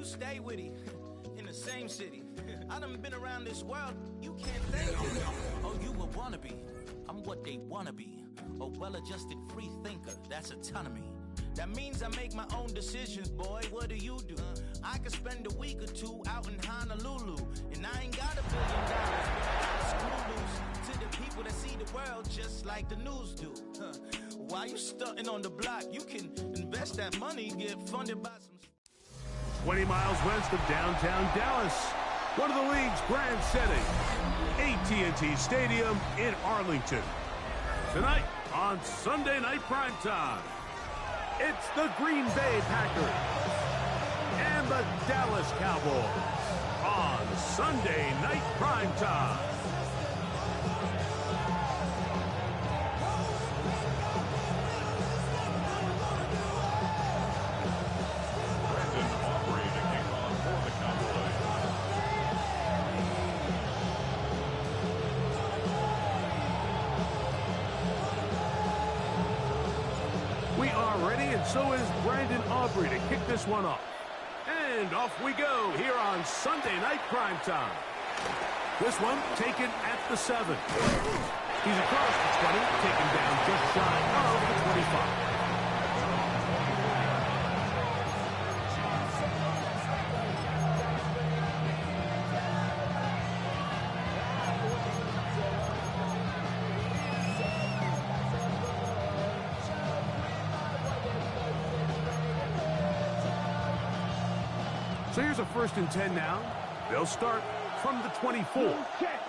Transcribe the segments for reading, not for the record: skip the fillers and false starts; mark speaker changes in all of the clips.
Speaker 1: you stay with him in the same city. I done been around this world, you can't lay with me.
Speaker 2: Oh, you a wannabe. I'm what they wanna be. A well-adjusted free thinker, that's autonomy.
Speaker 1: That means I make my own decisions, boy. What do you do? I could spend a week or two out in Honolulu, and I ain't got $1 billion, but I got screw loose to the people that see the world just like the news do. While you stunting on the block, you can invest that money, get funded by some...
Speaker 3: 20 miles west of downtown Dallas, one of the league's grand settings, AT&T Stadium in Arlington. Tonight on Sunday Night Primetime, it's the Green Bay Packers and the Dallas Cowboys on Sunday Night Primetime. So is Brandon Aubrey to kick this one off. And off we go here on Sunday Night Primetime. This one taken at the 7. He's across the 20, taken down just shy of the 25. So here's a 1st and 10 now. They'll start from the 24.
Speaker 4: Check.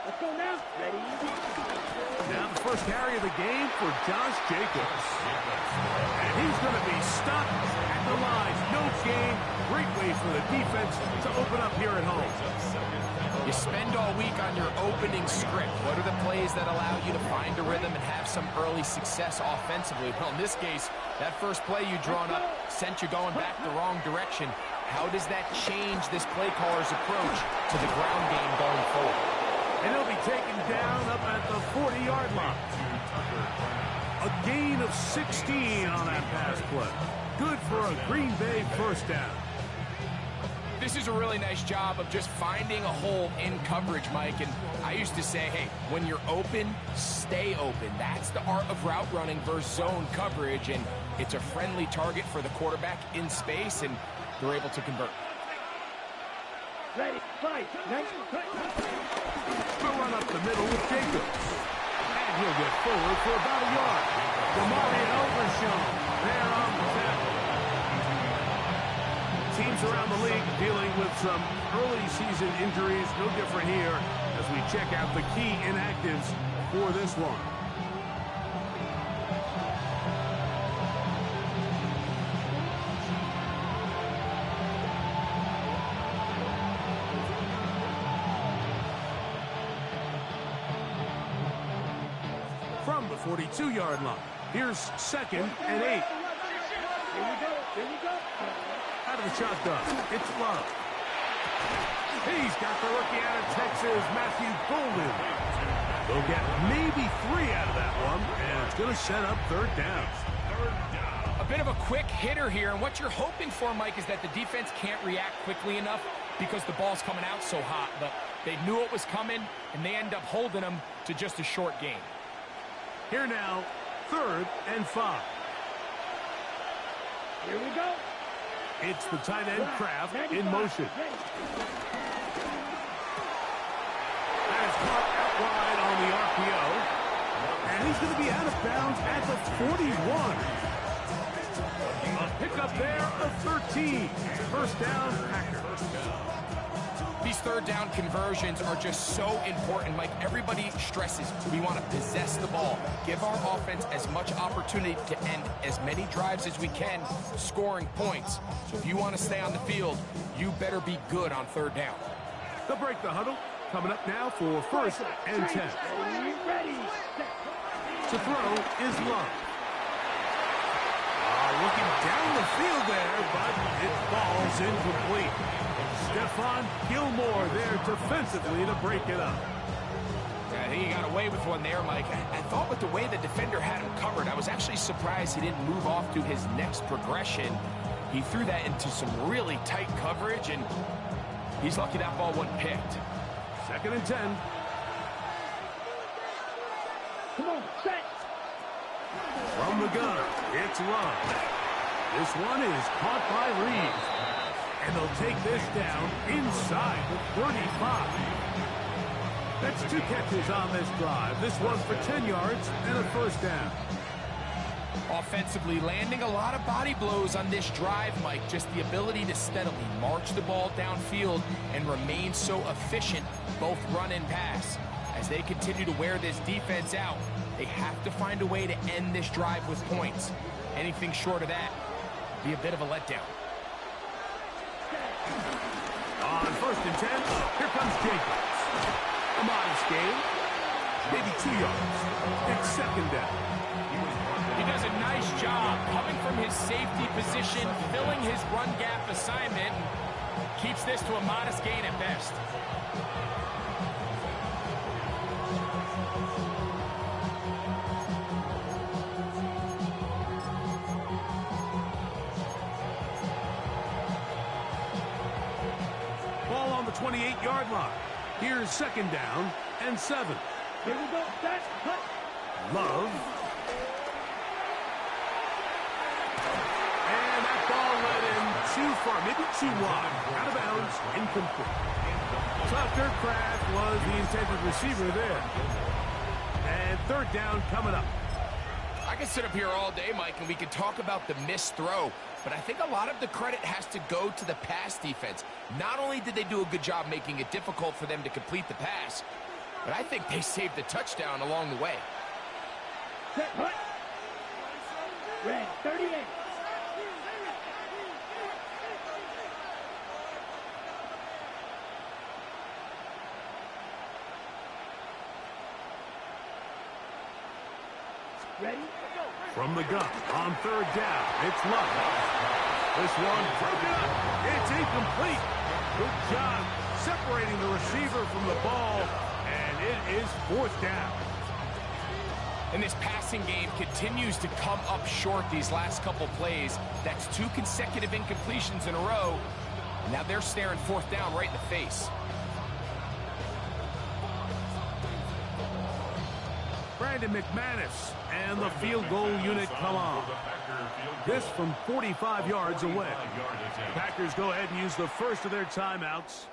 Speaker 4: Let's go now. Ready?
Speaker 3: Now the first carry of the game for Josh Jacobs. And he's going to be stuck at the line. No gain. Great way for the defense to open up here at home.
Speaker 5: You spend all week on your opening script. What are the plays that allow you to find a rhythm and have some early success offensively? Well, in this case, that first play you drawn up sent you going back the wrong direction. How does that change this play caller's approach to the ground game going forward?
Speaker 3: And he'll be taken down up at the 40-yard line. A gain of 16 on that pass play. Good for a Green Bay first down.
Speaker 5: This is a really nice job of just finding a hole in coverage, Mike. And I used to say, hey, when you're open, stay open. That's the art of route running versus zone coverage. And it's a friendly target for the quarterback in space, and they're able to convert.
Speaker 4: Ready, fight.
Speaker 3: We'll run up the middle with Jacobs. And he'll get forward for about a yard. Damari Overshown there on the tackle. Teams around the league dealing with some early season injuries. No different here as we check out the key inactives for this one. From the 42-yard line, here's 2nd and 8.
Speaker 4: Here we go.
Speaker 3: Out of the shotgun, it's Love. He's got the rookie out of Texas, Matthew Golden. They'll get maybe 3 out of that one, and it's going to set up 3rd down.
Speaker 5: A bit of a quick hitter here, and what you're hoping for, Mike, is that the defense can't react quickly enough because the ball's coming out so hot, but they knew it was coming, and they end up holding them to just a short gain.
Speaker 3: Here now, 3rd and 5.
Speaker 4: Here we go.
Speaker 3: It's the tight end Kraft in motion. That is caught out wide on the RPO. And he's going to be out of bounds at the 41. A pickup there of 13. First down, Packers.
Speaker 5: These 3rd down conversions are just so important, Mike. Everybody stresses we want to possess the ball, give our offense as much opportunity to end as many drives as we can, scoring points. So if you want to stay on the field, you better be good on 3rd down.
Speaker 3: They'll break the huddle. Coming up now for 1st and 10.
Speaker 4: Ready.
Speaker 3: To throw is Love. Looking down the field there, but it falls incomplete. Stephon Gilmore there defensively to break it up.
Speaker 5: I think he got away with one there, Mike. I thought with the way the defender had him covered, I was actually surprised he didn't move off to his next progression. He threw that into some really tight coverage, and he's lucky that ball wasn't picked.
Speaker 3: 2nd and 10.
Speaker 4: Come on, set.
Speaker 3: From the gun, it's Love. This one is caught by Reeves. And they'll take this down inside the 35. That's 2 catches on this drive. This one for 10 yards and a 1st down.
Speaker 5: Offensively, landing a lot of body blows on this drive, Mike. Just the ability to steadily march the ball downfield and remain so efficient, both run and pass. As they continue to wear this defense out, they have to find a way to end this drive with points. Anything short of that would be a bit of a letdown.
Speaker 3: On 1st and 10, here comes Jacobs. A modest gain, maybe 2 yards. It's 2nd down.
Speaker 5: He does a nice job coming from his safety position, filling his run gap assignment, and keeps this to a modest gain at best.
Speaker 3: Ball on the 28-yard line. Here's 2nd down and 7.
Speaker 4: Here we go, set, cut.
Speaker 3: Love. And that ball went in too far, maybe too wide. Out of bounds, incomplete. Tucker Kraft was the intended receiver there. And 3rd down coming up.
Speaker 5: I could sit up here all day, Mike, and we could talk about the missed throw, but I think a lot of the credit has to go to the pass defense. Not only did they do a good job making it difficult for them to complete the pass, but I think they saved the touchdown along the way.
Speaker 4: Set, hut. Red, 38. Ready?
Speaker 3: From the gun, on 3rd down, it's Love. This one broken up. It's incomplete. Good job separating the receiver from the ball, and it is 4th down.
Speaker 5: And this passing game continues to come up short these last couple plays. That's 2 consecutive incompletions in a row. Now they're staring 4th down right in the face.
Speaker 3: Brandon McManus and the field goal unit come on. This from 45 yards away. Packers go ahead and use the first of their timeouts.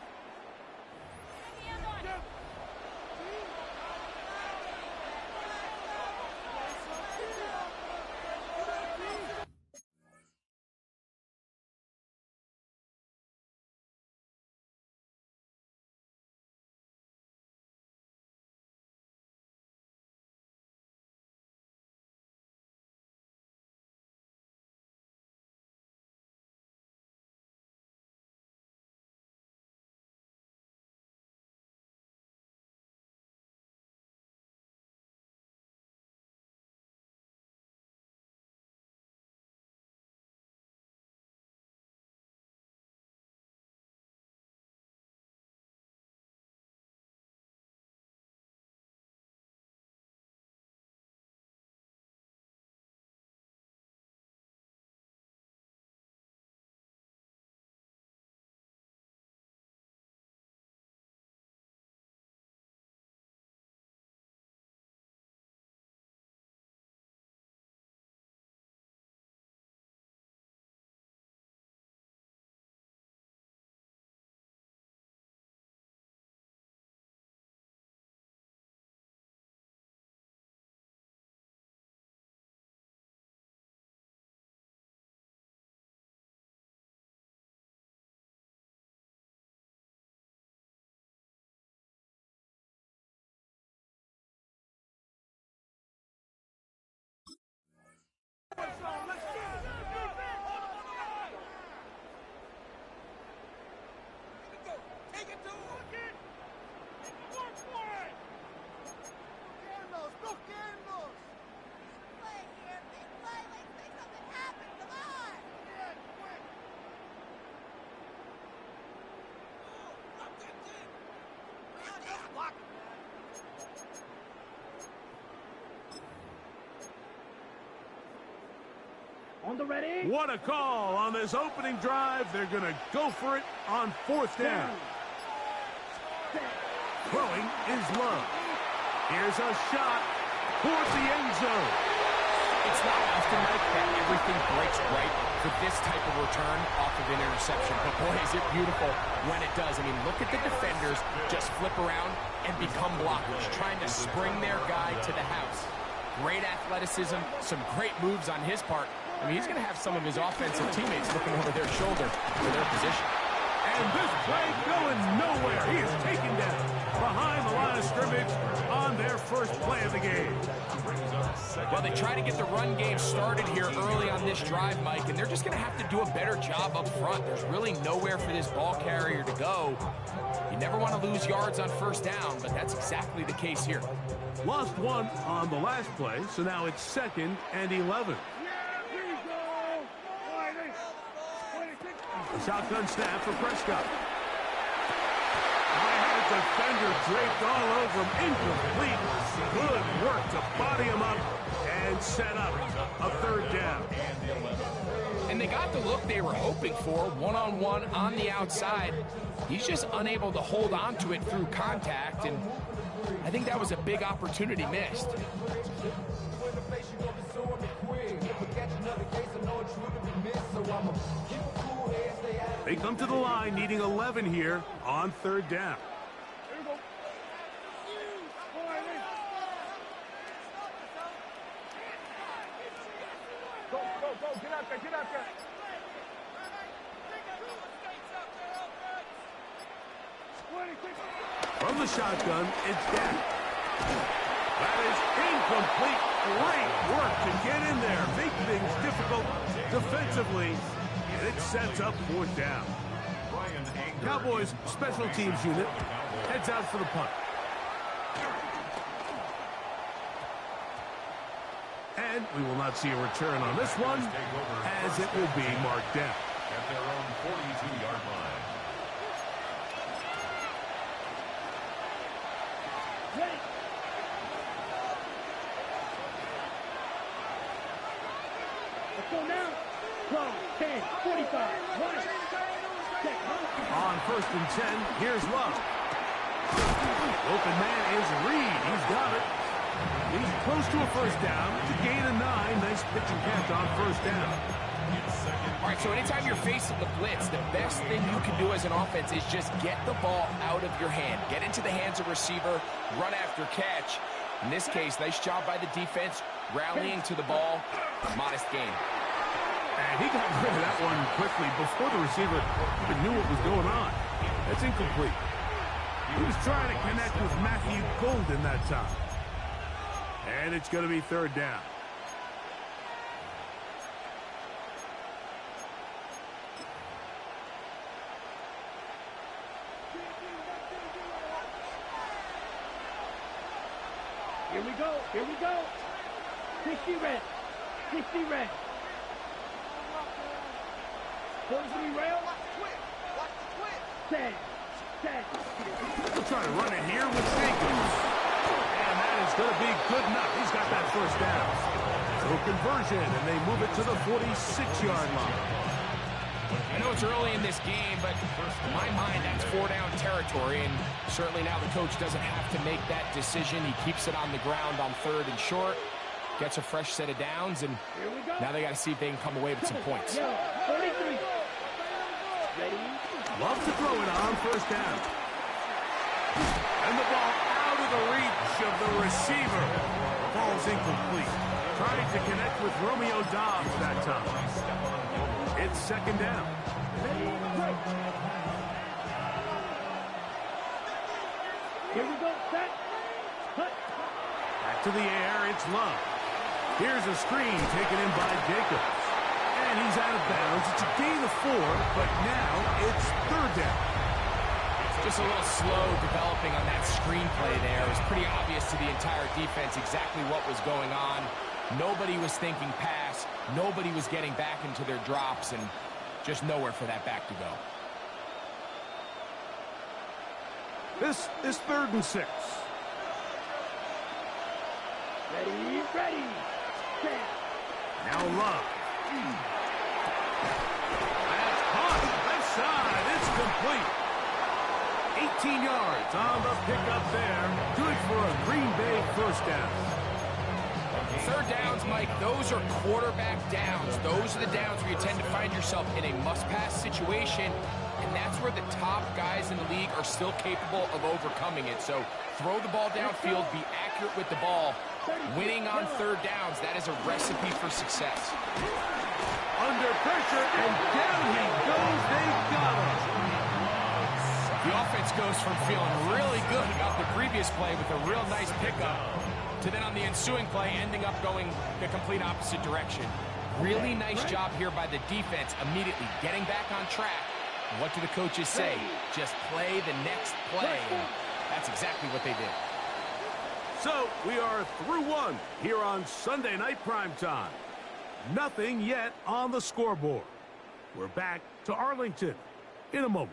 Speaker 4: On the ready.
Speaker 3: What a call on this opening drive. They're going to go for it on fourth down. Throwing is Love. Here's a shot toward the end zone.
Speaker 5: It's not often, Mike, that everything breaks right for this type of return off of an interception. But boy, is it beautiful when it does. I mean, look at the defenders just flip around and become blockers, trying to spring their guy to the house. Great athleticism, some great moves on his part. I mean, he's going to have some of his offensive teammates looking over their shoulder for their position.
Speaker 3: And this play going nowhere. He is taken down behind the line of scrimmage on their first play of the game.
Speaker 5: Well, they try to get the run game started here early on this drive, Mike, and they're just going to have to do a better job up front. There's really nowhere for this ball carrier to go. You never want to lose yards on first down, but that's exactly the case here.
Speaker 3: Lost one on the last play, so now it's 2nd and 11. Shotgun snap for Prescott. I had a defender draped all over him. Incomplete. Good work to body him up and set up a 3rd down.
Speaker 5: And they got the look they were hoping for, one-on-one on the outside. He's just unable to hold on to it through contact, and I think that was a big opportunity missed.
Speaker 3: They come to the line needing 11 here on 3rd down.
Speaker 4: Go, get out there.
Speaker 3: From the shotgun, it's down. That is incomplete. Great work to get in there. Make things difficult defensively. And it sets up 4th down. Cowboys special teams unit heads out for the punt. And we will not see a return on this one, as it will be marked down.
Speaker 6: At their own 42-yard line.
Speaker 4: Ready. Let's go now. 12, 10, 45, 1.
Speaker 3: On 1st and 10, here's Love. Open man is Reed. He's got it. He's close to a 1st down. To gain a 9. Nice pitch and catch on 1st down.
Speaker 5: All right, so anytime you're facing the blitz, the best thing you can do as an offense is just get the ball out of your hand. Get into the hands of receiver, run after catch. In this case, nice job by the defense, rallying to the ball. Modest gain.
Speaker 3: And he got rid of that one quickly before the receiver even knew what was going on. That's incomplete. He was trying to connect with Matthew Golden that time. And it's going to be 3rd down.
Speaker 4: Here we go. 60 red. 60 red. Goes to the rail. Watch the twist. 10.
Speaker 3: We'll try to run it here with Jenkins. And that is going to be good enough. He's got that 1st down. So conversion, and they move it to the 46-yard line.
Speaker 5: I know it's early in this game, but in my mind, that's 4-down territory, and certainly now the coach doesn't have to make that decision. He keeps it on the ground on 3rd and short, gets a fresh set of downs, and now they got to see if they can come away with some points.
Speaker 4: 33. Ready?
Speaker 3: Love to throw it on 1st down. And the ball out of the reach of the receiver. Ball's incomplete. Trying to connect with Romeo Dobbs that time. It's 2nd down.
Speaker 4: Here we go. Set. Cut.
Speaker 3: Back to the air. It's Love. Here's a screen taken in by Jacobs. And he's out of bounds. It's a gain of 4, but now it's 3rd down.
Speaker 5: Just a little slow developing on that screenplay there. It was pretty obvious to the entire defense exactly what was going on. Nobody was thinking pass. Nobody was getting back into their drops, and just nowhere for that back to go.
Speaker 3: This is 3rd and 6.
Speaker 4: Ready. Set.
Speaker 3: Now Love. That's caught. Left side. It's complete. 18 yards on the pickup there. Good for a Green Bay first down.
Speaker 5: Third downs, Mike, those are quarterback downs. Those are the downs where you tend to find yourself in a must-pass situation, and that's where the top guys in the league are still capable of overcoming it. So throw the ball downfield, be accurate with the ball. Winning on third downs, that is a recipe for success.
Speaker 3: Under pressure, and down he goes. They got him.
Speaker 5: The offense goes from feeling really good about the previous play with a real nice pickup to then on the ensuing play ending up going the complete opposite direction. Really nice job here by the defense immediately getting back on track. What do the coaches say? Just play the next play. And that's exactly what they did.
Speaker 3: So we are through one here on Sunday Night Primetime. Nothing yet on the scoreboard. We're back to Arlington in a moment.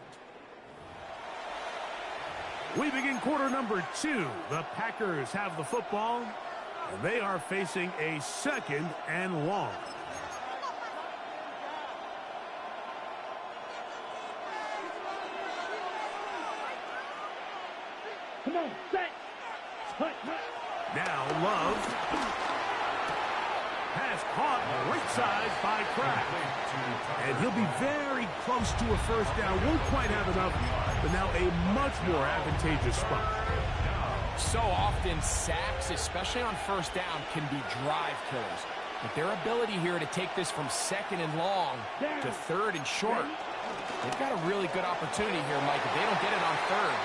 Speaker 3: We begin quarter number 2. The Packers have the football, and they are facing a 2nd and long.
Speaker 4: Come on, set. Hut.
Speaker 3: Now Love has caught right side by Kraft. And he'll be very close to a first down. Won't quite have enough, but now a much more advantageous spot.
Speaker 5: So often sacks, especially on first down, can be drive killers. But their ability here to take this from 2nd and long to 3rd and short, they've got a really good opportunity here, Mike. If they don't get it on 3rd,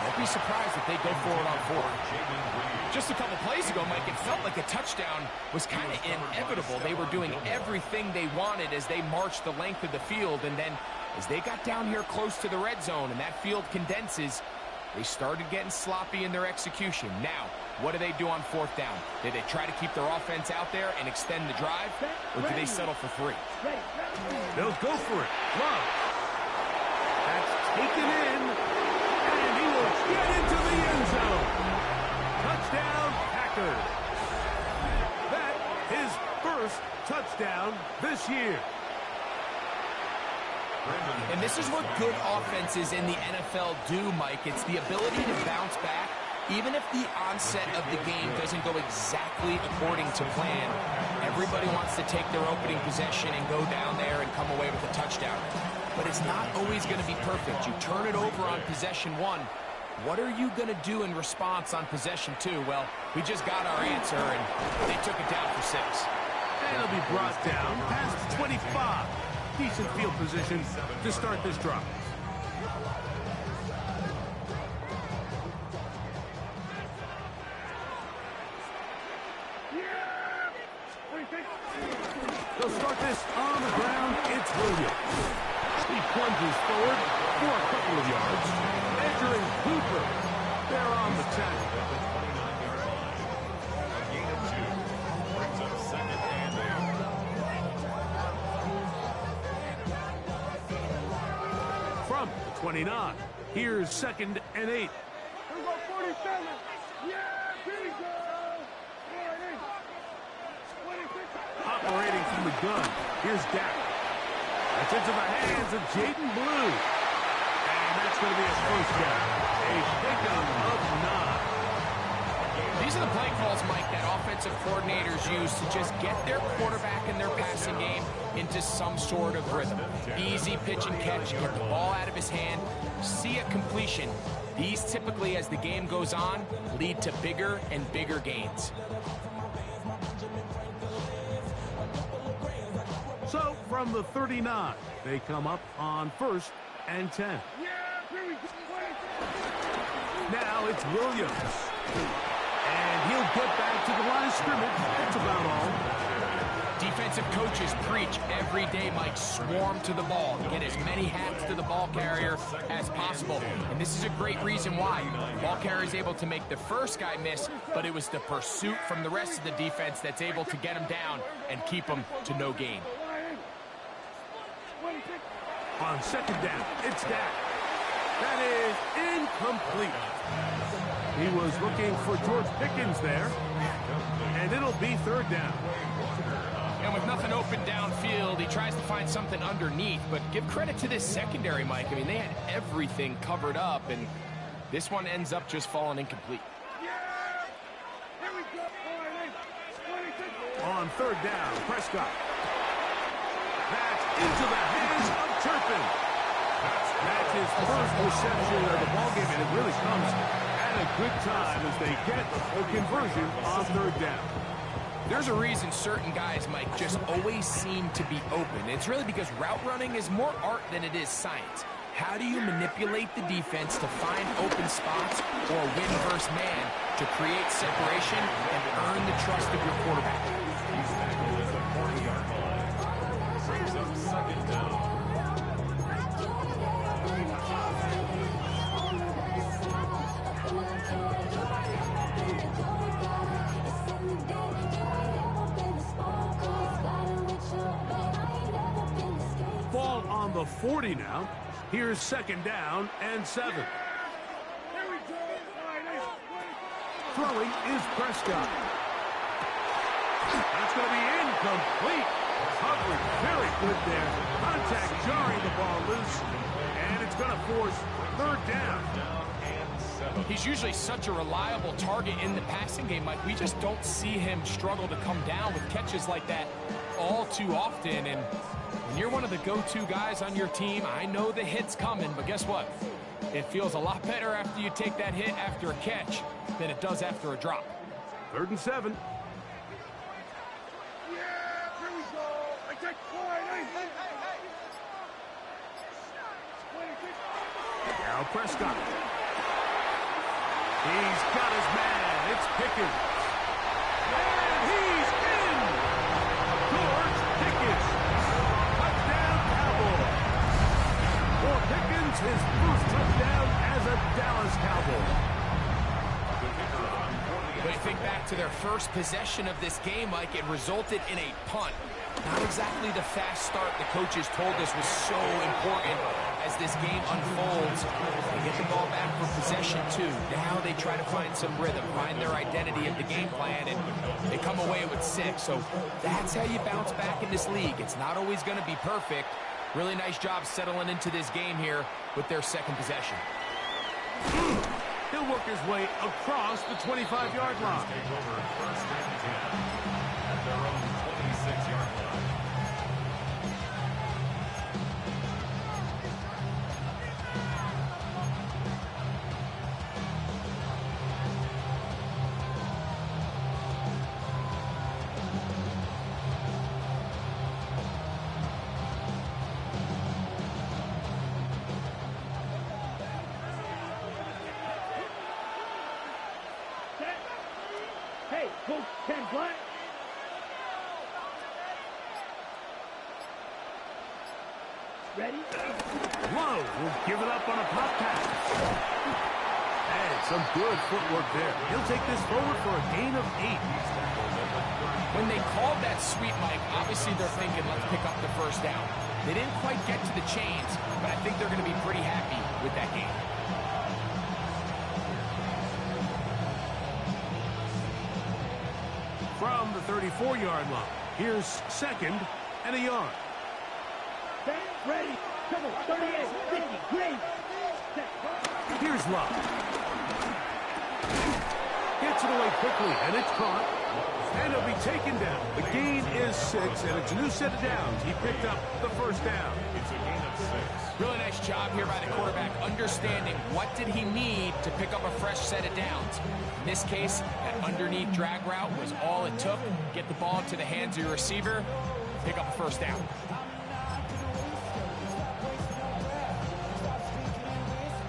Speaker 5: don't be surprised if they go for it on 4th. Just a couple plays ago, Mike, it felt like a touchdown was kind of inevitable. They were doing everything they wanted as they marched the length of the field, and then as they got down here close to the red zone and that field condenses, they started getting sloppy in their execution. Now, what do they do on 4th down? Do they try to keep their offense out there and extend the drive, or do they settle for 3?
Speaker 3: They'll go for it. Love. That's taken in, and he will get into the end zone. Touchdown, Packers. That is first touchdown this year.
Speaker 5: And this is what good offenses in the NFL do, Mike. It's the ability to bounce back, even if the onset of the game doesn't go exactly according to plan. Everybody wants to take their opening possession and go down there and come away with a touchdown. But it's not always going to be perfect. You turn it over on possession 1. What are you going to do in response on possession 2? Well, we just got our answer, and they took it down for 6.
Speaker 3: And it'll be brought down past 25. Decent field position to start this drive. They'll start this on the ground. It's Williams. He plunges forward for a couple of yards. Edger and Cooper, they're on the tackle.
Speaker 6: A gain of 2 brings up 2nd and 8.
Speaker 3: From the 29, here's 2nd and 8.
Speaker 4: Here we go, 47. Yeah, here we go. 26.
Speaker 3: Operating from the gun, here's Dak. That's into the hands of Jaden Blue. And that's going to be his first down. A pickup of 9.
Speaker 5: These are the play calls, Mike, that offensive coordinators use to just get their quarterback and their passing game into some sort of rhythm. Easy pitch and catch, get the ball out of his hand, see a completion. These typically, as the game goes on, lead to bigger and bigger gains.
Speaker 3: So, from the 39, they come up on 1st and 10.
Speaker 4: Yeah, here we go.
Speaker 3: Now it's Williams. And he'll get back to the line of scrimmage. That's about all.
Speaker 5: Defensive coaches preach every day, Mike, swarm to the ball. Get as many hats to the ball carrier as possible. And this is a great reason why. The ball carrier is able to make the first guy miss, but it was the pursuit from the rest of the defense that's able to get him down and keep him to no gain.
Speaker 3: On 2nd down, it's Dak. That is incomplete. He was looking for George Pickens there. And it'll be 3rd down.
Speaker 5: And with nothing open downfield, he tries to find something underneath. But give credit to this secondary, Mike. I mean, they had everything covered up, and this one ends up just falling incomplete.
Speaker 3: On third down, Prescott. That's into the hands of Turpin. That's his first reception of the ballgame, and it really comes at a good time as they get a conversion on third down.
Speaker 5: There's a reason certain guys, Mike, just always seem to be open. It's really because route running is more art than it is science. How do you manipulate the defense to find open spots or win versus man to create separation and earn the trust of your quarterback?
Speaker 6: He's tackled at the 40-yard line. Brings up second down.
Speaker 3: Ball on the 40 now. Here's second down and 7. Throwing is Prescott. That's going to be incomplete. Coverage very good there. Contact jarring the ball loose. And it's going to force third down.
Speaker 5: He's usually such a reliable target in the passing game, Mike. We just don't see him struggle to come down with catches like that all too often. And when you're one of the go-to guys on your team, I know the hit's coming, but guess what? It feels a lot better after you take that hit after a catch than it does after a drop.
Speaker 3: 3rd and 7. Now Prescott. He's got his man. It's Pickens. And he's in. George Pickens. Touchdown Cowboy. For Pickens, his first touchdown as a Dallas Cowboy.
Speaker 5: When you think back to their first possession of this game, Mike, it resulted in a punt. Not exactly the fast start the coaches told us was so important as this game unfolds. They get the ball back for possession two. Now they try to find some rhythm, find their identity of the game plan, and they come away with 6. So that's how you bounce back in this league. It's not always going to be perfect. Really nice job settling into this game here with their second possession.
Speaker 3: He'll work his way across the 25-yard line.
Speaker 6: Take over 1st and 10 at their own 26-yard line.
Speaker 4: Hey, Coach 10 Black. Ready?
Speaker 3: Lowe will give it up on a pop pass. And some good footwork there. He'll take this forward for a gain of 8.
Speaker 5: When they called that sweep, Mike, obviously they're thinking, let's pick up the first down. They didn't quite get to the chains, but I think they're going to be pretty happy with that game.
Speaker 3: From the 34-yard line, here's second and a yard.
Speaker 4: Set, ready. Come on, 38, 50, green.
Speaker 3: Here's Love. Gets it away quickly, and it's caught. And it'll be taken down. The gain is 6, and it's a new set of downs. He picked up the first down.
Speaker 6: It's a gain of 6.
Speaker 5: Really nice job here by the quarterback, understanding what did he need to pick up a fresh set of downs. In this case, that underneath drag route was all it took. Get the ball into the hands of your receiver, pick up a first down.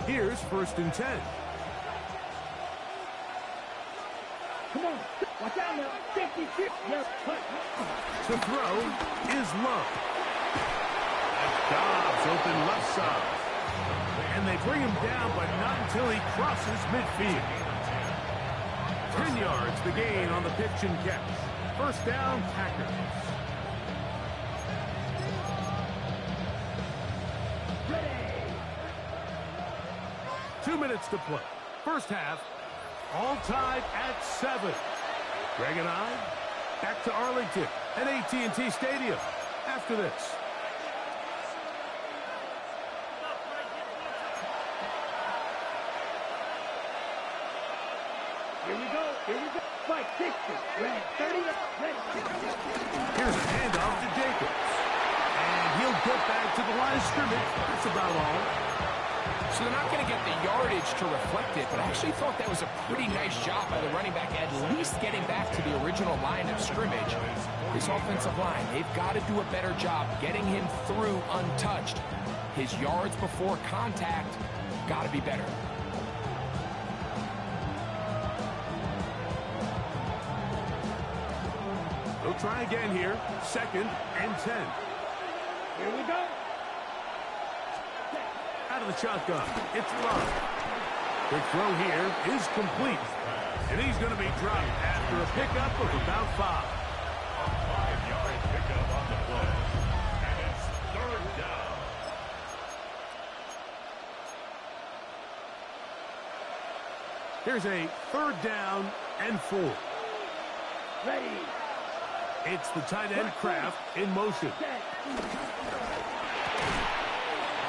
Speaker 3: Here's 1st and 10.
Speaker 4: Come on. Watch out now. 56.
Speaker 3: To throw is Love. Dobbs open left side. And they bring him down, but not until he crosses midfield. 10 yards the gain on the pitch and catch. First down, Packers.
Speaker 4: Ready.
Speaker 3: 2 minutes to play. First half, all tied at 7. Greg and I, back to Arlington. at AT&T Stadium after this.
Speaker 4: Here we go. Fight 60. Ready. 30. Ready.
Speaker 3: Here's a handoff to Jacobs. And he'll get back to the line of scrimmage. That's about all.
Speaker 5: So they're not going to get the yardage to reflect it, but I actually thought that was a pretty nice job by the running back, at least getting back to the original line of scrimmage. This offensive line, they've got to do a better job getting him through untouched. His yards before contact got to be better.
Speaker 3: They'll try again here. 2nd and 10.
Speaker 4: Here we go.
Speaker 3: Out of the shotgun. It's Love. Quick throw here is complete. And he's going to be dropped after a pickup of about 5.
Speaker 6: A 5-yard pickup on the play. And it's 3rd down.
Speaker 3: Here's a 3rd down and 4.
Speaker 4: Ready.
Speaker 3: It's the tight end Kraft in motion.
Speaker 4: Set.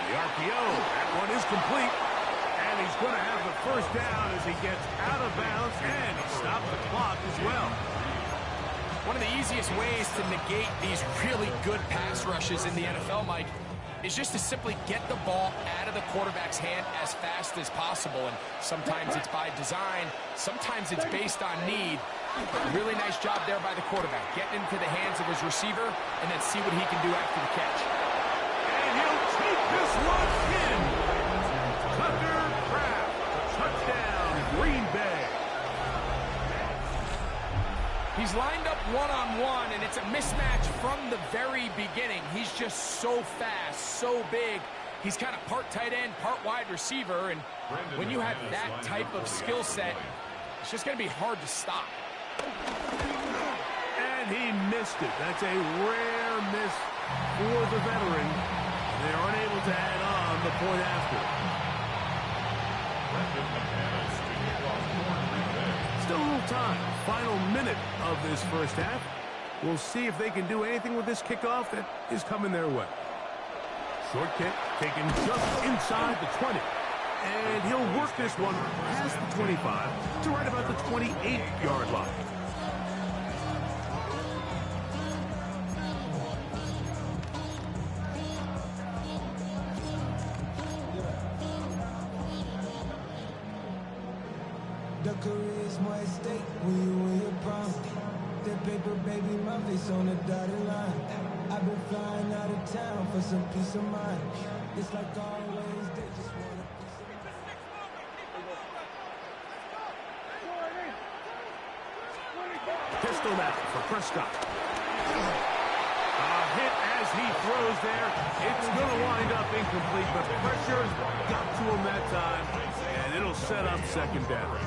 Speaker 3: The RPO, that one is complete. And he's going to have the 1st down as he gets out of bounds, and he stopped the clock as well.
Speaker 5: One of the easiest ways to negate these really good pass rushes in the NFL, Mike, is just to simply get the ball out of the quarterback's hand as fast as possible. And sometimes it's by design, sometimes it's based on need. Really nice job there by the quarterback, getting into the hands of his receiver, and then see what he can do after the catch.
Speaker 3: And he'll take this one in. Tucker Kraft, touchdown, Green Bay.
Speaker 5: He's lined up one-on-one, and it's a mismatch from the very beginning. He's just so fast, so big. He's kind of part tight end, part wide receiver, and when you have that type of skill set, it's just going to be hard to stop.
Speaker 3: And he missed it. That's a rare miss for the veteran. They are unable to add on the point after. Still a little time. Final minute of this 1st half. We'll see if they can do anything with this kickoff that is coming their way. Short kick taken just inside the 20. And he'll work this one past the 25 to right about the 28-yard line.
Speaker 7: The career's more at stake when you win your prom. That paper, baby, my face on the dotted line. I've been flying out of town for some peace of mind. It's like always, they just want a piece of mind.
Speaker 3: Pistol now for Prescott. A hit as he throws there. It's going to wind up incomplete, but pressure got to him that time, and it'll set up 2nd down.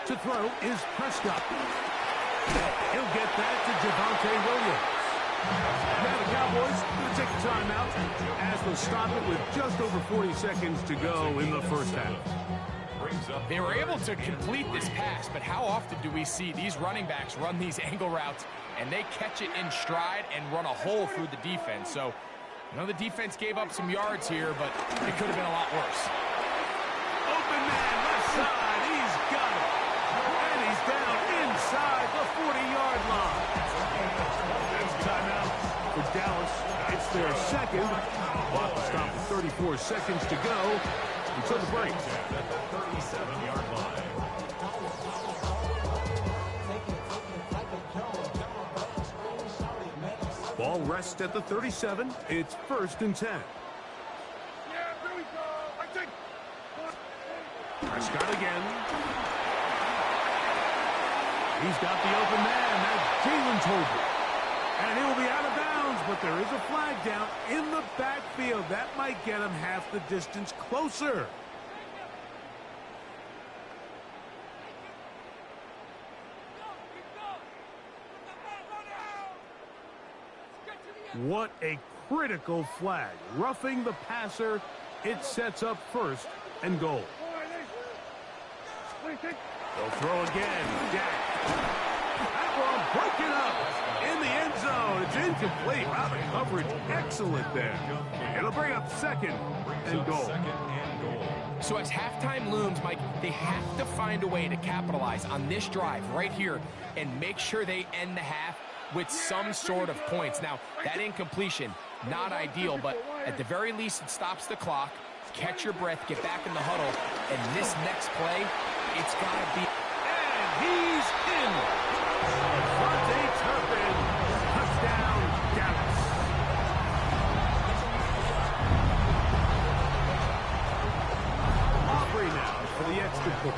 Speaker 3: To throw is Prescott. He'll get that to Javonte Williams. Now the Cowboys going to take a timeout as they'll stop it with just over 40 seconds to go in the 1st half.
Speaker 5: They were able to complete this pass, but how often do we see these running backs run these angle routes and they catch it in stride and run a hole through the defense? So, I know the defense gave up some yards here, but it could have been a lot worse.
Speaker 3: Open man, left side, he's got it. And he's down inside the 40-yard line. That's a timeout for Dallas. It's their 2nd. Clock will stop at 34 seconds to go until the break.
Speaker 6: At the 37-yard line.
Speaker 3: Ball rests at the 37. It's 1st and 10. Prescott again. He's got the open man. That's Jalen Tolbert. And he'll be out of bounds, but there is a flag down in the backfield. That might get him half the distance closer. What a critical flag. Roughing the passer. It sets up 1st and goal. They'll throw again. Jack. That one broken up in the end zone. It's incomplete. Wow, the coverage excellent there. It'll bring up second and goal.
Speaker 5: So as halftime looms, Mike, they have to find a way to capitalize on this drive right here and make sure they end the half with some sort of points. Now, that incompletion, not ideal, but at the very least, it stops the clock. Catch your breath, get back in the huddle, and this next play, it's got to be...
Speaker 3: And he's in! Devontae Turpin, touchdown, Dallas. Aubrey now for the extra point.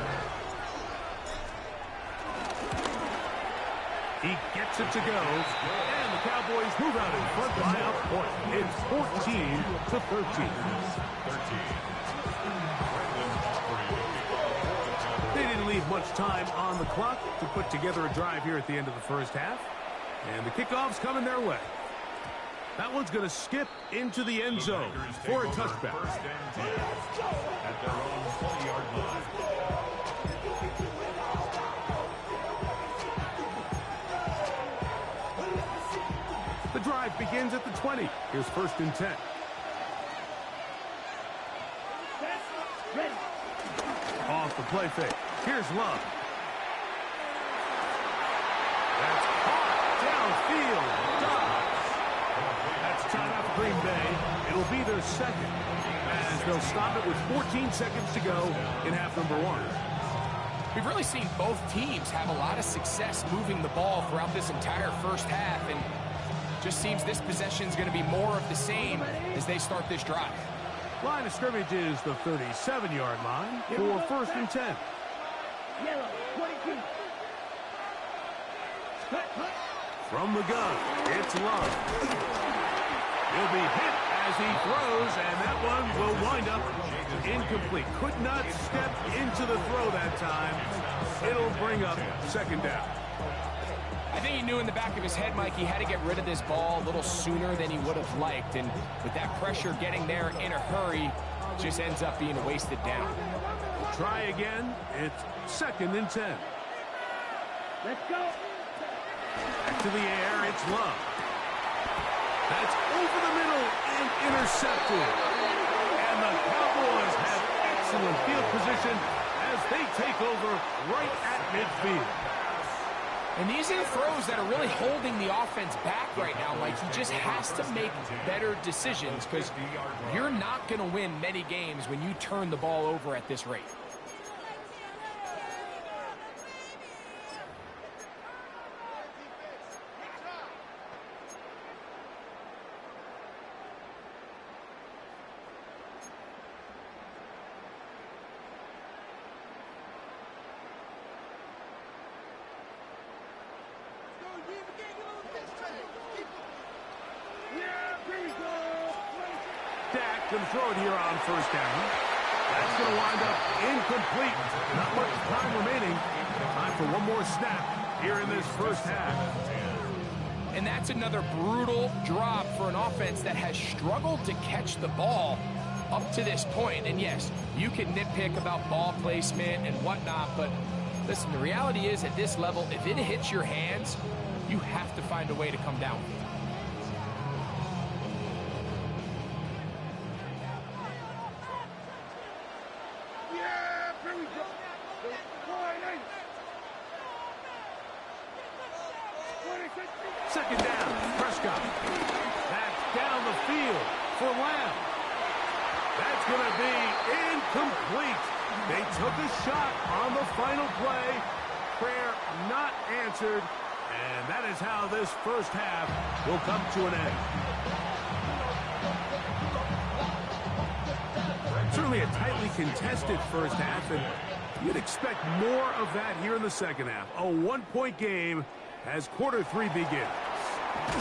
Speaker 3: He gets it to go, and the Cowboys move out in front by a point. It's 14-13. They didn't leave much time on the clock to put together a drive here at the end of the first half, and the kickoff's coming their way. That one's going to skip into the end zone for a touchback.
Speaker 6: At their own 20-yard line.
Speaker 3: The drive begins at the 20. Here's 1st and 10. Off the play fake. Here's Love. That's caught downfield. That's tied up Green Bay. It'll be their second, as they'll stop it with 14 seconds to go in half number 1.
Speaker 5: We've really seen both teams have a lot of success moving the ball throughout this entire first half, and just seems this possession is going to be more of the same as they start this drive.
Speaker 3: Line of scrimmage is the 37-yard line for 1st and 10.
Speaker 4: Yellow, 22.
Speaker 3: From the gun, it's Love. He'll be hit as he throws, and that one will wind up incomplete. Could not step into the throw that time. It'll bring up 2nd down.
Speaker 5: I think he knew in the back of his head, Mike, he had to get rid of this ball a little sooner than he would have liked. And with that pressure getting there in a hurry, just ends up being a wasted down.
Speaker 3: Try again. It's 2nd and 10.
Speaker 4: Let's go.
Speaker 3: Back to the air. It's Love. That's over the middle and intercepted. And the Cowboys have excellent field position as they take over right at midfield.
Speaker 5: And these are the throws that are really holding the offense back right now, Mike. He just has to make better decisions because you're not going to win many games when you turn the ball over at this rate.
Speaker 3: Dak going to throw it here on 1st down. That's going to wind up incomplete. Not much time remaining. Time for one more snap here in this first half.
Speaker 5: And that's another brutal drop for an offense that has struggled to catch the ball up to this point. And yes, you can nitpick about ball placement and whatnot, but listen, the reality is at this level, if it hits your hands, you have to find a way to come down.
Speaker 3: Second down, Prescott. That's down the field for Lamb. That's going to be incomplete. They took a shot on the final play. Prayer not answered. And that is how this first half will come to an end. Certainly a tightly contested first half, and you'd expect more of that here in the second half. A one-point game as quarter 3 begins. A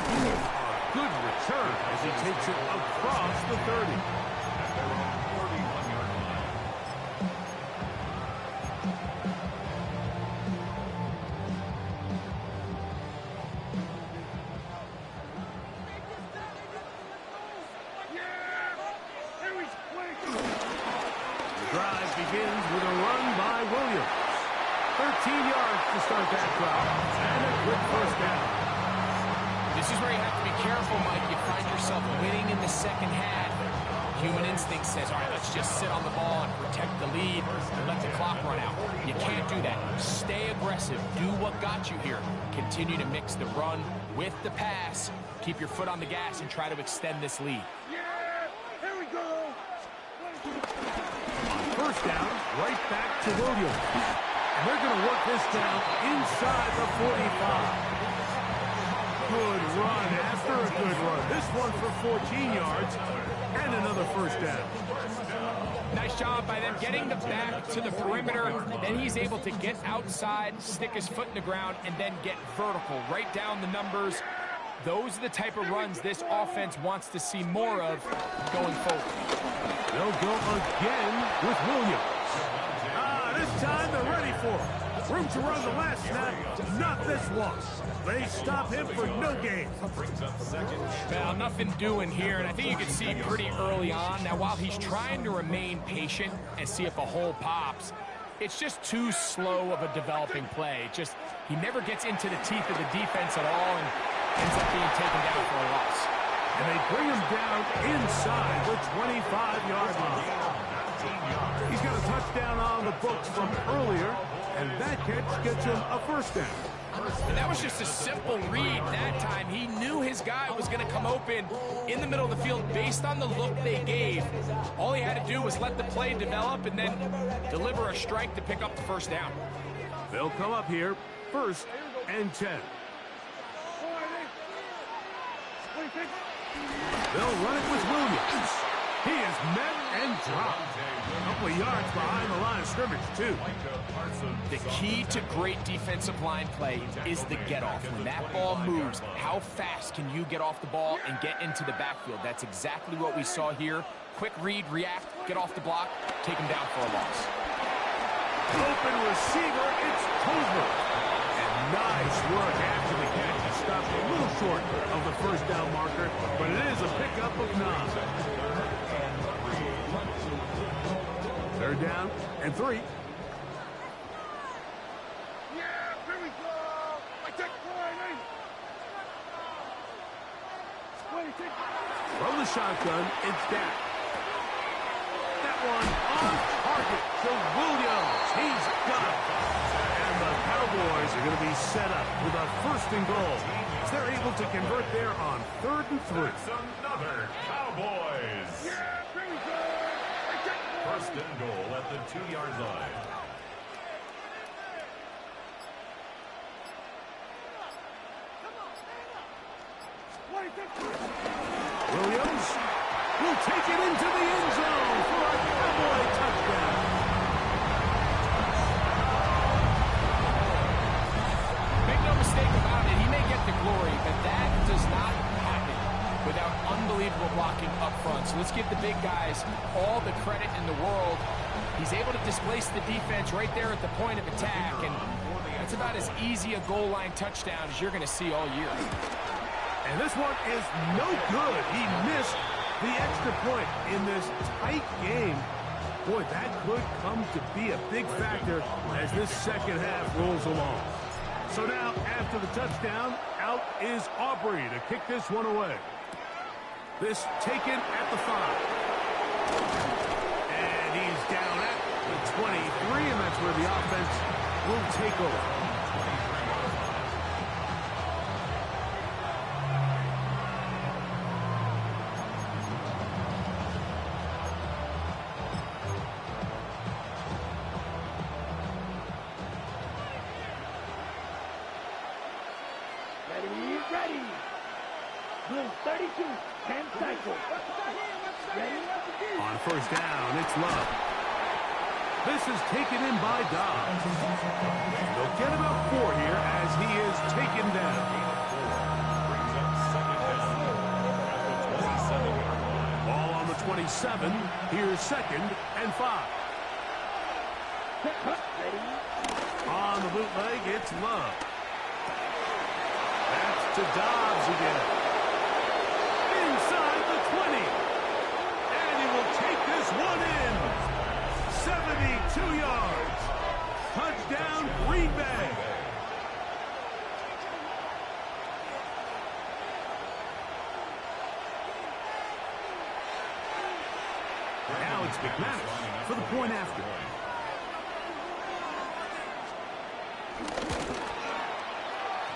Speaker 3: good return as he takes it across the 30. yards to start that drive. And a good first down.
Speaker 5: This is where you have to be careful, Mike. You find yourself winning in the second half. Human instinct says, all right, let's just sit on the ball and protect the lead and let the clock run out. You can't do that. Stay aggressive. Do what got you here. Continue to mix the run with the pass. Keep your foot on the gas and try to extend this lead.
Speaker 4: Yeah, here we go.
Speaker 3: On first down, right back to Williams. And they're going to work this down inside the 45. Good run after a good run. This one for 14 yards and another first down.
Speaker 5: Nice job by them getting the back to the perimeter. Then he's able to get outside, stick his foot in the ground, and then get vertical. Right down the numbers. Those are the type of runs this offense wants to see more of going forward.
Speaker 3: They'll go again with Williams. This time they're ready for it. Room to run the last snap, not this one. They stop him for no gain.
Speaker 5: Well, nothing doing here, and I think you can see pretty early on. Now, while he's trying to remain patient and see if a hole pops, it's just too slow of a developing play. He never gets into the teeth of the defense at all and ends up being taken down for a loss.
Speaker 3: And they bring him down inside the 25-yard line. He's got a touchdown on the books from earlier, and that catch gets him a first down.
Speaker 5: And that was just a simple read that time. He knew his guy was going to come open in the middle of the field based on the look they gave. All he had to do was let the play develop and then deliver a strike to pick up the first down.
Speaker 3: They'll come up here, 1st and 10. They'll run it with Williams. He is met and dropped. A couple of yards behind the line of scrimmage, too.
Speaker 5: The key to great defensive line play is the get-off. When that ball moves, how fast can you get off the ball and get into the backfield? That's exactly what we saw here. Quick read, react, get off the block, take him down for a loss.
Speaker 3: Open receiver, it's Tolbert. And nice work after the catch. He stopped a little short of the first down marker, but it is a pickup of 9. Third down and 3.
Speaker 4: Yeah, here we go. I take
Speaker 3: From the shotgun, it's Dak. That one on target to Williams. He's got it. And the Cowboys are going to be set up with a 1st and goal. They're able to convert there on 3rd and 3.
Speaker 6: That's another Cowboys.
Speaker 4: Yeah, here we go.
Speaker 6: 1st and goal at the 2-yard line.
Speaker 3: Williams will take it into the end zone for a Cowboy touchdown.
Speaker 5: Make no mistake about it, he may get the glory, but that does not happen without unbelievable blocking up front. So let's give the big guys all the credit in the world. He's able to displace the defense right there at the point of attack, and that's about as easy a goal line touchdown as you're going to see all year.
Speaker 3: And this one is no good. He missed the extra point in this tight game. Boy, that could come to be a big factor as this second half rolls along. So now, after the touchdown, out is Aubrey to kick this one away. This taken at the 5. And he's down at the 23, and that's where the offense will take over.
Speaker 4: Ready. Blue 32, 10 cycle. Ready?
Speaker 3: On 1st down, it's Love. This is taken in by Dobbs. They'll get about 4 here as he is taken down. Ball on the 27. Here's 2nd and 5.
Speaker 4: Ready?
Speaker 3: On the bootleg, it's Love. That's to Dobbs again. Inside the 20. And he will take this one in. 72 yards. Touchdown, Green Bay. It's McManus for the point after.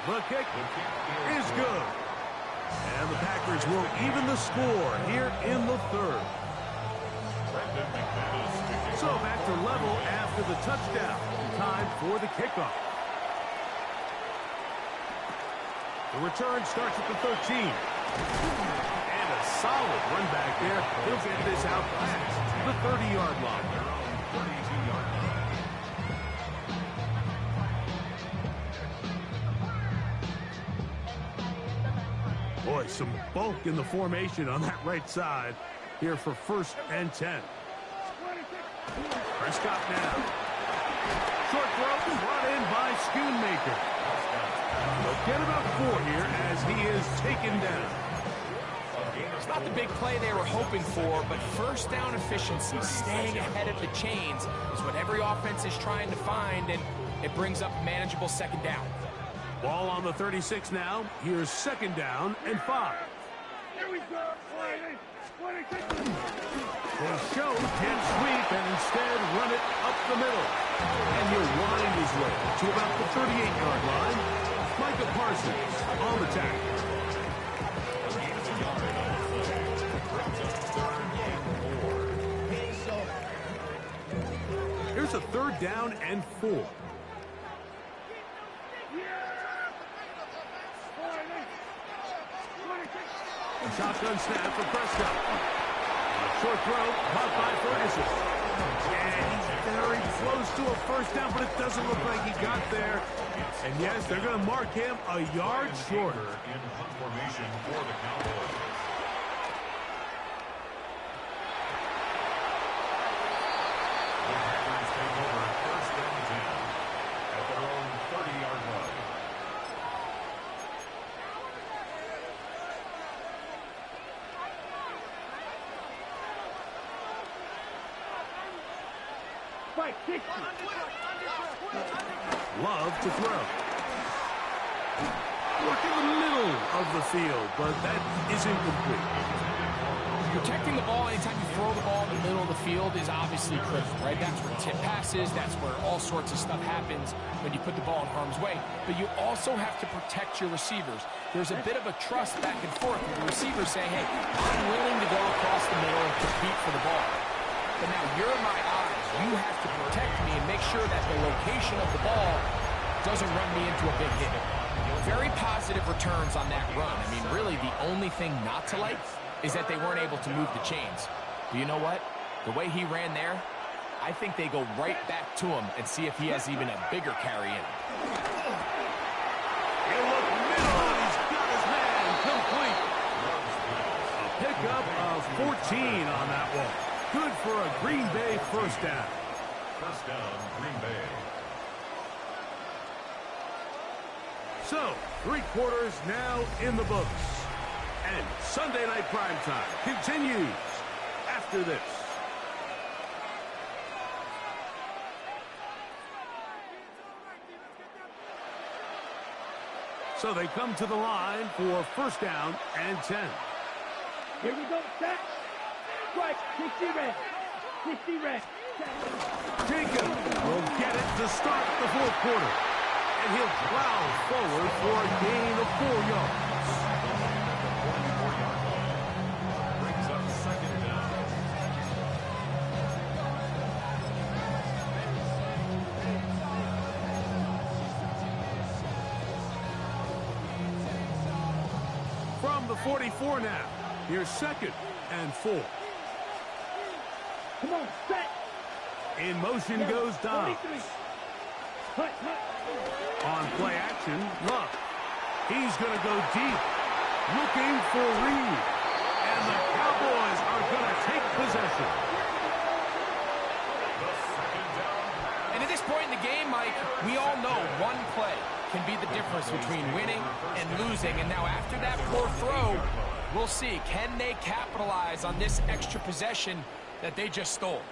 Speaker 3: The kick is good. And the Packers will even the score here in the third. So back to level after the touchdown. Time for the kickoff. The return starts at the 13. And a solid run back there. He'll get this out past the 30-yard line. Boy, some bulk in the formation on that right side here for 1st and 10. Prescott now. Short throw brought in by Schoonmaker. They'll get about 4 here as he is taken down.
Speaker 5: It's not the big play they were hoping for, but first down efficiency, staying ahead of the chains, is what every offense is trying to find, and it brings up manageable second down.
Speaker 3: Ball on the 36 now. Here's 2nd down and 5.
Speaker 4: Here we go.
Speaker 3: They show can't sweep and instead run it up the middle. And he'll wind his way to about the 38-yard line. Micah Parsons on the tackle. Here's a 3rd down and 4. A shotgun snap for Prescott. A short throw caught by Ferguson. And he's very close to a 1st down, but it doesn't look like he got there. And yes, they're going to mark him a yard shorter.
Speaker 6: In punt formation for the Cowboys. The Packers take over 1st and 10 at their own 30-yard line.
Speaker 3: Love to throw. Look in the middle of the field, but that is incomplete.
Speaker 5: Protecting the ball anytime you throw the ball in the middle of the field is obviously critical, right? That's where tip passes, that's where all sorts of stuff happens when you put the ball in harm's way. But you also have to protect your receivers. There's a bit of a trust back and forth with the receivers saying, hey, I'm willing to go across the middle and compete for the ball. But now you're my eyes. You have to protect me and make sure that the location of the ball doesn't run me into a big hit. Very positive returns on that run. I mean, really, the only thing not to like is that they weren't able to move the chains. But you know what? The way he ran there, I think they go right back to him and see if he has even a bigger carry in him.
Speaker 3: He'll look middle, and he's got his man complete. A pickup of 14 on that one. Good for a Green Bay 1st down.
Speaker 6: 1st down, Green Bay.
Speaker 3: So, 3 quarters now in the books. And Sunday Night Primetime continues after this. So they come to the line for 1st down and 10.
Speaker 4: Here we go, set. Strike, 60 red. 60 red.
Speaker 3: Jacob will get it to start the 4th quarter. And he'll plow forward for a gain of 4 yards.
Speaker 6: Brings up 2nd down.
Speaker 3: From the 44 now. Here's 2nd and 4.
Speaker 4: Come on, set.
Speaker 3: In motion goes Dobbs.
Speaker 4: 43. Hut, hut.
Speaker 3: On play action, Love. He's going to go deep, looking for Reed. And the Cowboys are going to take possession.
Speaker 5: And at this point in the game, Mike, we all know one play can be the difference between winning and losing. And now after that poor throw, we'll see, can they capitalize on this extra possession that they just stole?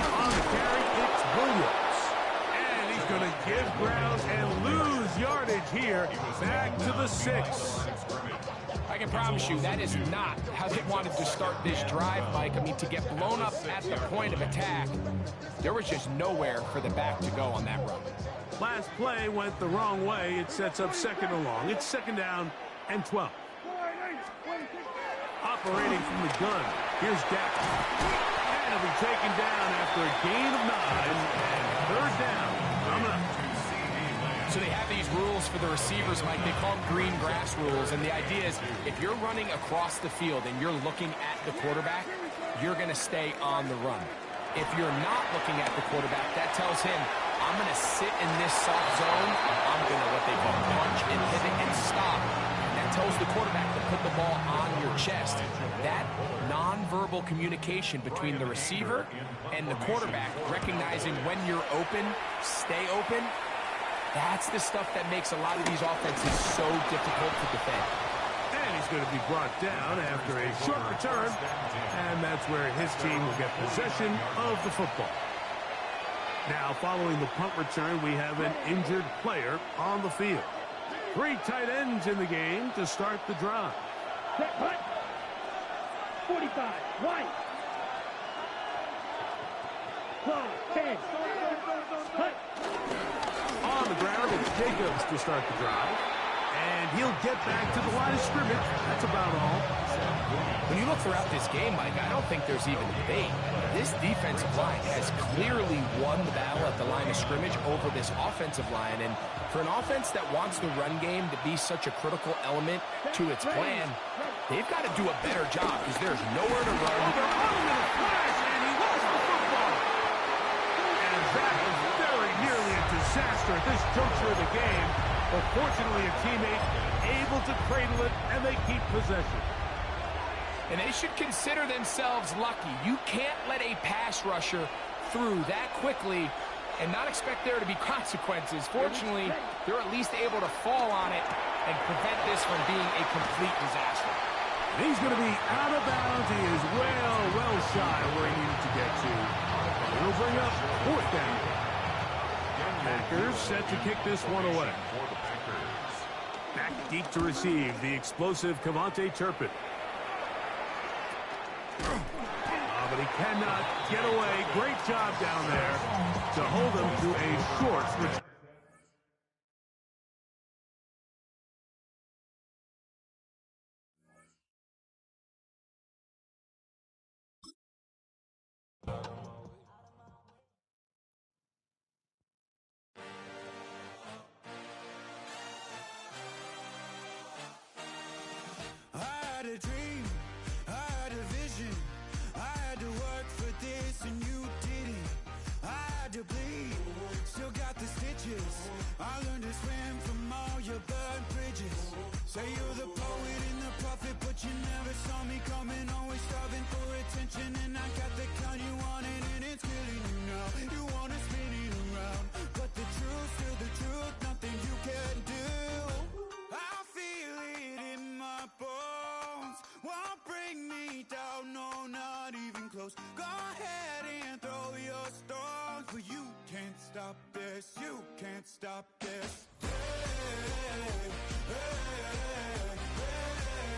Speaker 3: On here, back to the 6.
Speaker 5: I can promise you that is not how they wanted to start this drive, Mike. I mean, to get blown up at the point of attack, there was just nowhere for the back to go on that run.
Speaker 3: Last play went the wrong way. It sets up 2nd and long. It's 2nd down and 12. Operating from the gun, here's Dak. And he'll be taken down after a gain of 9 and 3rd down. Coming up.
Speaker 5: So they have these rules for the receivers, Mike. They call them green grass rules. And the idea is if you're running across the field and you're looking at the quarterback, you're going to stay on the run. If you're not looking at the quarterback, that tells him, I'm going to sit in this soft zone. I'm going to what they call punch and pivot and stop. And that tells the quarterback to put the ball on your chest. That nonverbal communication between the receiver and the quarterback, recognizing when you're open, stay open, that's the stuff that makes a lot of these offenses so difficult to defend.
Speaker 3: And he's going to be brought down after a short return. And that's where his team will get possession of the football. Now, following the punt return, we have an injured player on the field. 3 tight ends in the game to start the drive.
Speaker 4: Set, punt. 45, right. 12, 10. Punt.
Speaker 3: On the ground, it's Jacobs to start the drive. And he'll get back to the line of scrimmage. That's about all.
Speaker 5: When you look throughout this game, Mike, I don't think there's even debate. This defensive line has clearly won the battle at the line of scrimmage over this offensive line. And for an offense that wants the run game to be such a critical element to its plan, they've got to do a better job because there's nowhere to run.
Speaker 3: Oh, they're running in a flash, and he lost the football. And that was very nearly a disaster at this juncture of the game. But fortunately, a teammate able to cradle it, and they keep possession.
Speaker 5: And they should consider themselves lucky. You can't let a pass rusher through that quickly and not expect there to be consequences. Fortunately, they're at least able to fall on it and prevent this from being a complete disaster.
Speaker 3: He's going to be out of bounds. He is well shy of where he needed to get to. It'll bring up 4th down. Packers set to kick this one away. Back deep to receive, the explosive Cavante Turpin. But he cannot get away. Great job down there to hold him to a short return.
Speaker 7: I had a dream, I had a vision, I had to work for this and you didn't. I had to bleed, still got the stitches. I learned to swim from all your burned bridges. Say you're the poet and the prophet, but you never saw me coming. Always starving for attention, and I got the kind you wanted, and it's killing you now. You wanna spin it around, but the truth, still the truth, nothing you can do. I feel it in my bones, won't bring me down, no, not even close. Go ahead and throw your stones, but you can't stop this, you can't stop this. Hey, hey, hey.